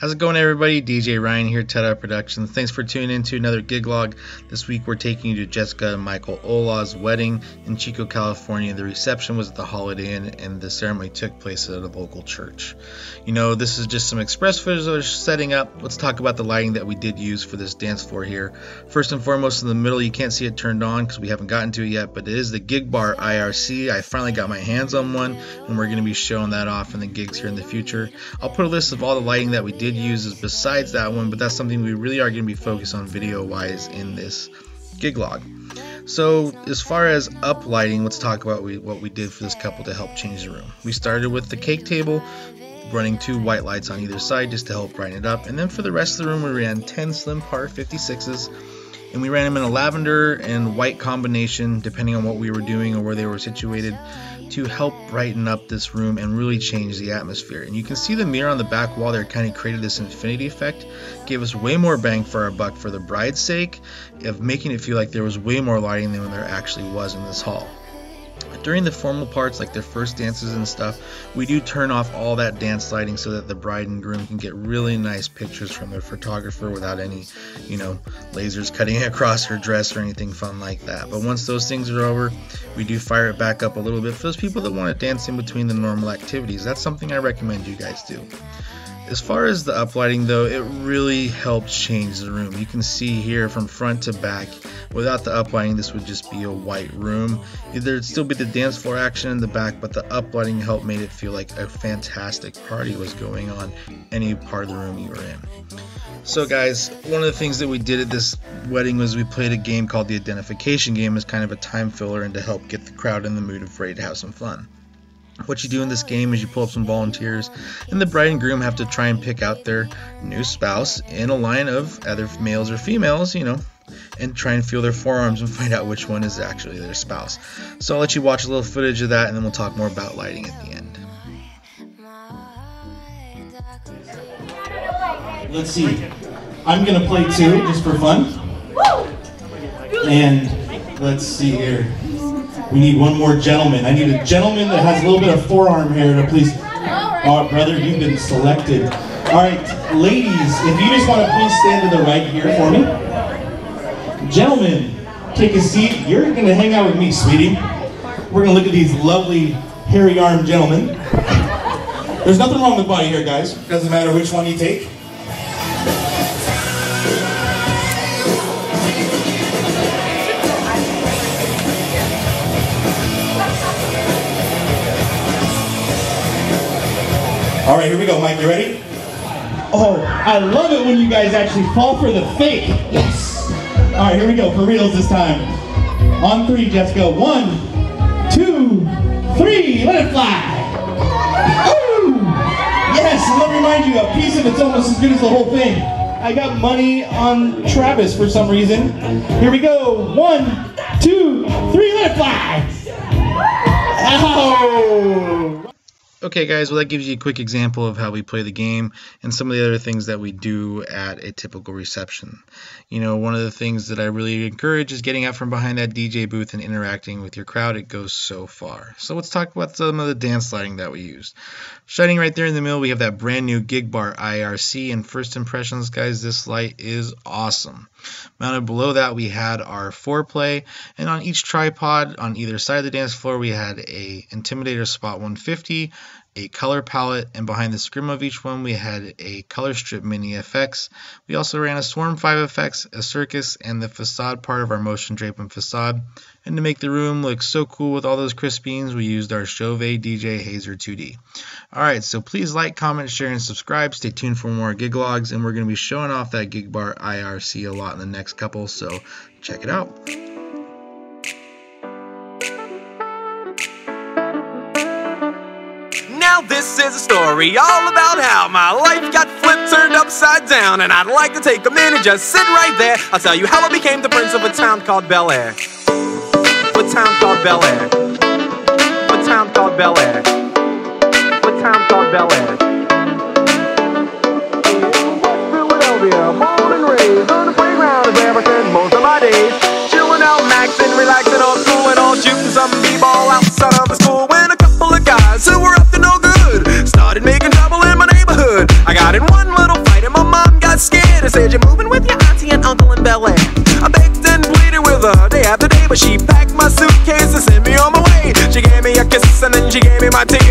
How's it going, everybody? DJ Ryan here, Tah-Dah Productions. Thanks for tuning in to another gig log. This week we're taking you to Jessica and Michael Ola's wedding in Chico, California. The reception was at the Holiday Inn and the ceremony took place at a local church. You know, this is just some express footage of setting up. Let's talk about the lighting that we did use for this dance floor here. First and foremost, in the middle, you can't see it turned on because we haven't gotten to it yet, but it is the Gig Bar IRC. I finally got my hands on one, and we're going to be showing that off in the gigs here in the future. I'll put a list of all the lighting that we did use besides that one, but that's something we really are going to be focused on video wise in this gig log. So as far as up lighting, let's talk about what we did for this couple to help change the room. We started with the cake table, running 2 white lights on either side just to help brighten it up, and then for the rest of the room we ran 10 slim par 56s, and we ran them in a lavender and white combination depending on what we were doing or where they were situated, to help brighten up this room and really change the atmosphere. And you can see the mirror on the back wall there kind of created this infinity effect, gave us way more bang for our buck for the bride's sake of making it feel like there was way more lighting than there actually was in this hall. During the formal parts, like their first dances and stuff, we do turn off all that dance lighting so that the bride and groom can get really nice pictures from their photographer without any, lasers cutting across her dress or anything fun like that. But once those things are over, we do fire it back up a little bit for those people that want to dance in between the normal activities. That's something I recommend you guys do. As far as the uplighting though, it really helps change the room. You can see here from front to back, without the uplighting this would just be a white room. There'd still be the dance floor action in the back, but the uplighting helped made it feel like a fantastic party was going on any part of the room you were in. So guys, one of the things that we did at this wedding was we played a game called the identification game as kind of a time filler and to help get the crowd in the mood of ready to have some fun. What you do in this game is you pull up some volunteers, and the bride and groom have to try and pick out their new spouse in a line of either males or females, and try and feel their forearms and find out which one is actually their spouse. So I'll let you watch a little footage of that, and then we'll talk more about lighting at the end. Let's see. I'm going to play too, just for fun. And let's see here. We need one more gentleman. I need a gentleman that has a little bit of forearm hair to please. Oh, brother, you've been selected. All right, ladies, if you just want to please stand to the right here for me. Gentlemen, take a seat. You're going to hang out with me, sweetie. We're going to look at these lovely hairy-armed gentlemen. There's nothing wrong with body hair, guys. Doesn't matter which one you take. All right, here we go. Mike, you ready? Oh, I love it when you guys actually fall for the fake. Yes. All right, here we go. For reals this time. On 3, Jessica. 1, 2, 3. Let it fly. Woo! Yes, and let me remind you, a piece of it's almost as good as the whole thing. I got money on Travis for some reason. Here we go. 1, 2, 3. Let it fly. Ow! Okay guys, well that gives you a quick example of how we play the game and some of the other things that we do at a typical reception. One of the things that I really encourage is getting out from behind that DJ booth and interacting with your crowd. It goes so far. So let's talk about some of the dance lighting that we used. Shining right there in the middle, we have that brand new Gig Bar IRC, and first impressions, guys, this light is awesome. Mounted below that, we had our foreplay, and on each tripod on either side of the dance floor, we had a Intimidator Spot 150, a color palette, and behind the scrim of each one, we had a color strip mini FX. We also ran a Swarm 5 FX, a circus, and the facade part of our motion drape and facade. And to make the room look so cool with all those crisp beams, we used our Chauvet DJ Hazer 2D. Alright, so please like, comment, share, and subscribe. Stay tuned for more gig logs, and we're going to be showing off that Gig Bar IRC a lot in the next couple, so check it out. Now this is a story all about how my life got flipped, turned upside down, and I'd like to take a minute, just sit right there. I'll tell you how I became the prince of a town called Bel Air. A town called Bel Air. A town called Bel Air. A town called Bel Air. West Philadelphia, born and raised on the playground is where I spend most of my days. Chilling out, maxing, relaxing, all cool and all shooting some b-ball outside of the school when a couple of guys who were up to no good started making trouble in my neighborhood. I got in one little fight she gave me my tea.